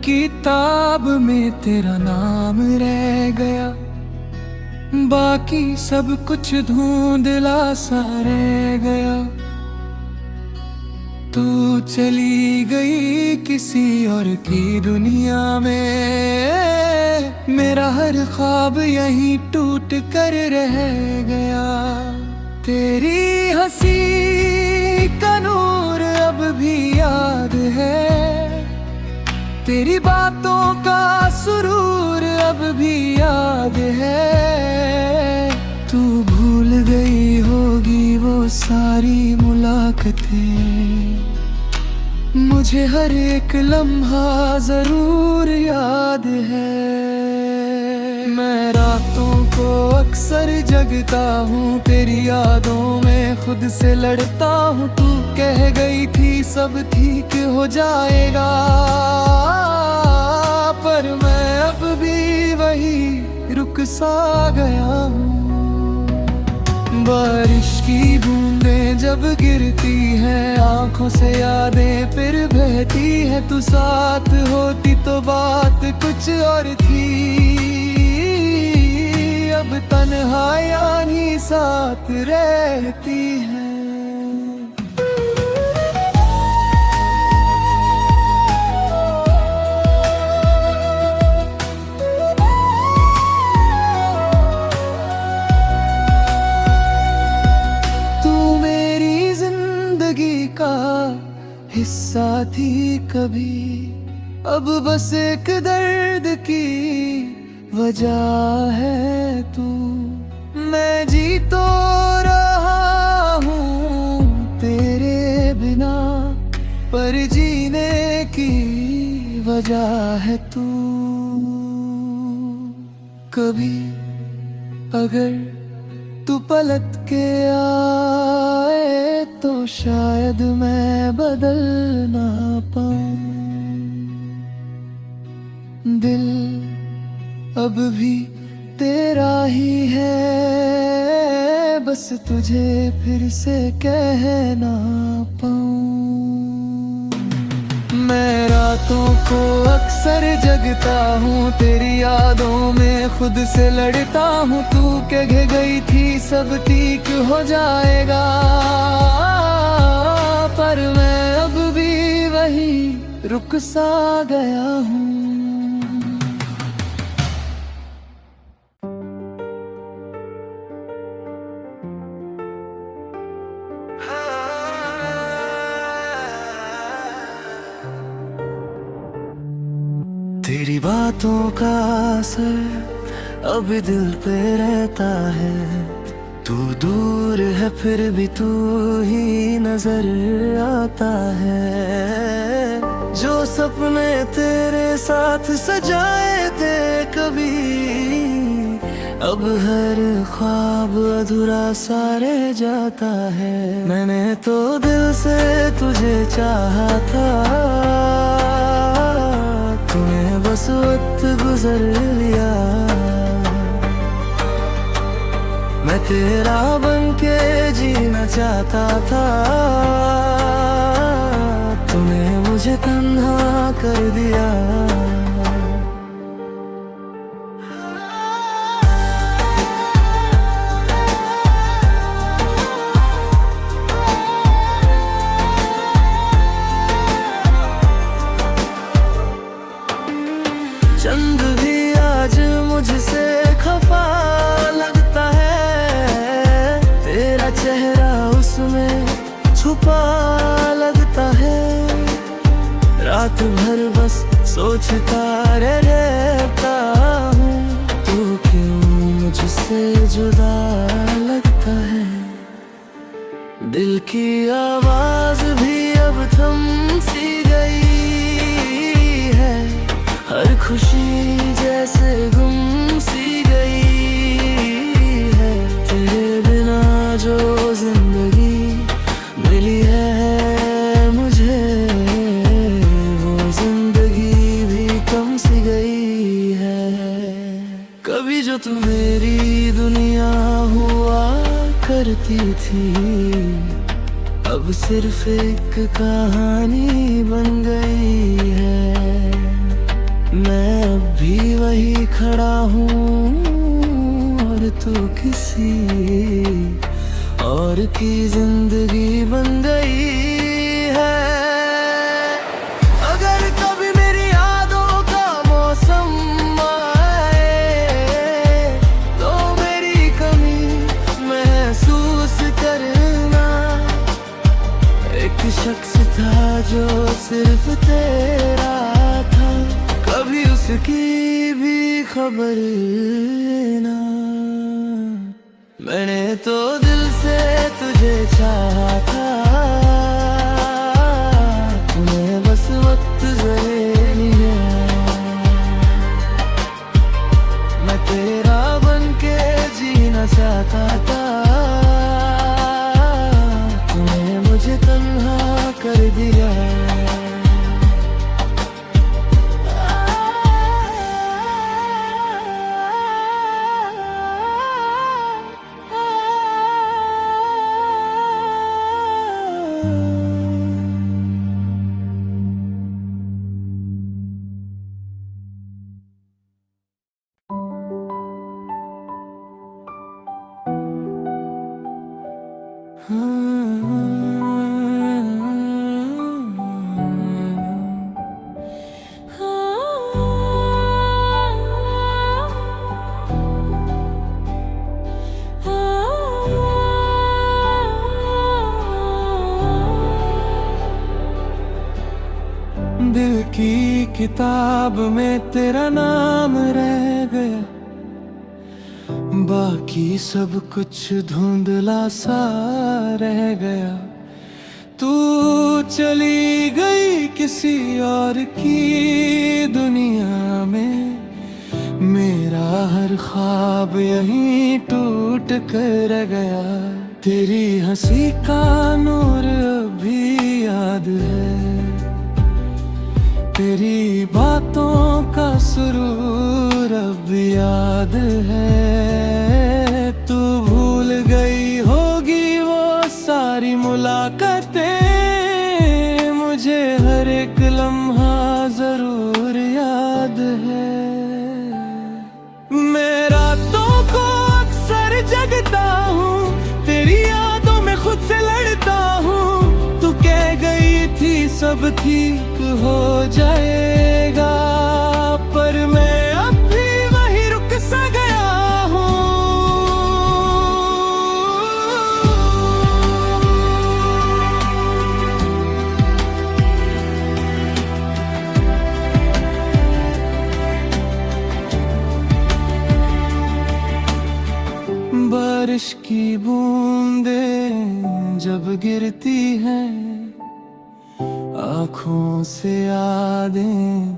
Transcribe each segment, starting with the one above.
किताब में तेरा नाम रह गया, बाकी सब कुछ धुंधला सा रह गया। तू चली गई किसी और की दुनिया में, मेरा हर ख्वाब यहीं टूट कर रह गया। तेरी हंसी का नूर अब भी याद है, तेरी बातों का सुरूर अब भी याद है। तू भूल गई होगी वो सारी मुलाकातें, मुझे हर एक लम्हा जरूर याद है। मैं रातों को अक्सर जगता हूँ, तेरी यादों में खुद से लड़ता हूँ। तू कह गई थी सब ठीक हो जाएगा, पर मैं अब भी वही रुक सा गया हूँ। बारिश की बूंदें जब गिरती हैं, आंखों से यादें फिर बहती है। तू साथ होती तो बात कुछ और थी, अब तन्हाइयां ही साथ रहती है। हिस्सा थी कभी, अब बस एक दर्द की वजह है तू। मैं जी तो रहा हूँ तेरे बिना, पर जीने की वजह है तू। कभी अगर तू पलट के आए तो शायद मैं बदल ना पाऊं। दिल अब भी तेरा ही है, बस तुझे फिर से कह ना पाऊं। मैं रातों को अक्सर जगता हूँ, तेरी यादों में खुद से लड़ता हूँ। तू कह गई थी सब ठीक हो जाएगा, पर मैं अब भी वही रुक सा गया हूँ। तेरी बातों का असर अब दिल पे रहता है। तू दूर है फिर भी तू ही नजर आता है। जो सपने तेरे साथ सजाए थे कभी, अब हर ख्वाब अधूरा सा रह जाता है। मैंने तो दिल से तुझे चाहा था, तूने बस वक्त गुजर लिया। मैं तेरा बनके जीना चाहता था, तूने मुझे तन्हा कर दिया। चंद भी आज मुझसे खफा लगता है, तेरा चेहरा उसमें छुपा लगता है। रात भर बस सोचता रहता हूँ, तू क्यों मुझसे जुदा लगता है। दिल की आवाज भी अब थम सी गई है, हर खुशी जैसे गुम सी गई है। तेरे बिना जो जिंदगी मिली है मुझे, वो जिंदगी भी कम सी गई है। कभी जो तू मेरी दुनिया हुआ करती थी, अब सिर्फ एक कहानी बन गई है। मैं अब भी वही खड़ा हूँ और तू किसी और की जिंदगी बन गई है। अगर कभी मेरी यादों का मौसम आए तो मेरी कमी महसूस करना। एक शख्स था जो सिर्फ तेरा था, कभी उसकी भी खबर ना। मैंने तो दिल से तुझे चाहा था, तूने बस वक्त ज़रे लिया। मैं तेरा बन के जीना चाहता था, तूने मुझे तन्हा कर दिया। दिल की किताब में तेरा नाम रह गया, बाकी सब कुछ धुंधला सा रह गया। तू चली गई किसी और की दुनिया में, मेरा हर ख्वाब यहीं टूट कर रह गया। तेरी हंसी का नूर अभी याद है, तेरी बातों का सुरूर अब याद है। तू भूल गई होगी वो सारी मुलाकातें, मुझे हर एक लम्हा जरूर याद है। मैं रातों को अक्सर जगता हूँ, तेरी यादों में खुद से लड़ता हूँ। तू कह गई थी सब ठीक हो जाएगा, पर मैं अब भी वही रुक सा गया हूँ। बारिश की बूंदें जब गिरती हैं, आँखों से यादें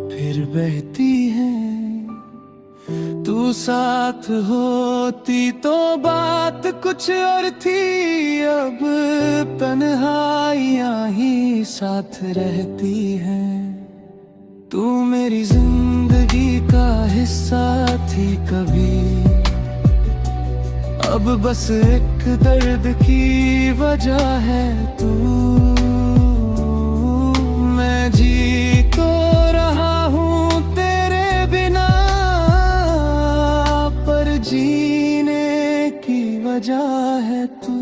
फिर बहती हैं। तू साथ होती तो बात कुछ और थी, अब तन्हाइयाँ ही साथ रहती हैं। तू मेरी जिंदगी का हिस्सा थी कभी, अब बस एक दर्द की वजह है तू। मैं जी तो रहा हूँ तेरे बिना, पर जीने की वजह है तू।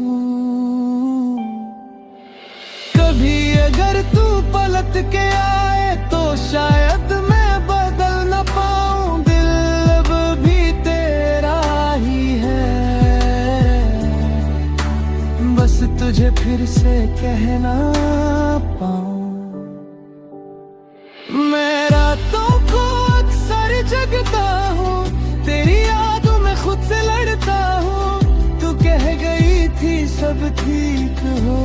कभी अगर तू पलट के आए तो शायद मैं बदल न पाऊं, दिल अब भी तेरा ही है। बस तुझे फिर से कहना पाऊं। मैं रातों को अक्सर जगता हूँ, तेरी यादों में खुद से लड़ता हूँ। तू कह गई थी सब ठीक हो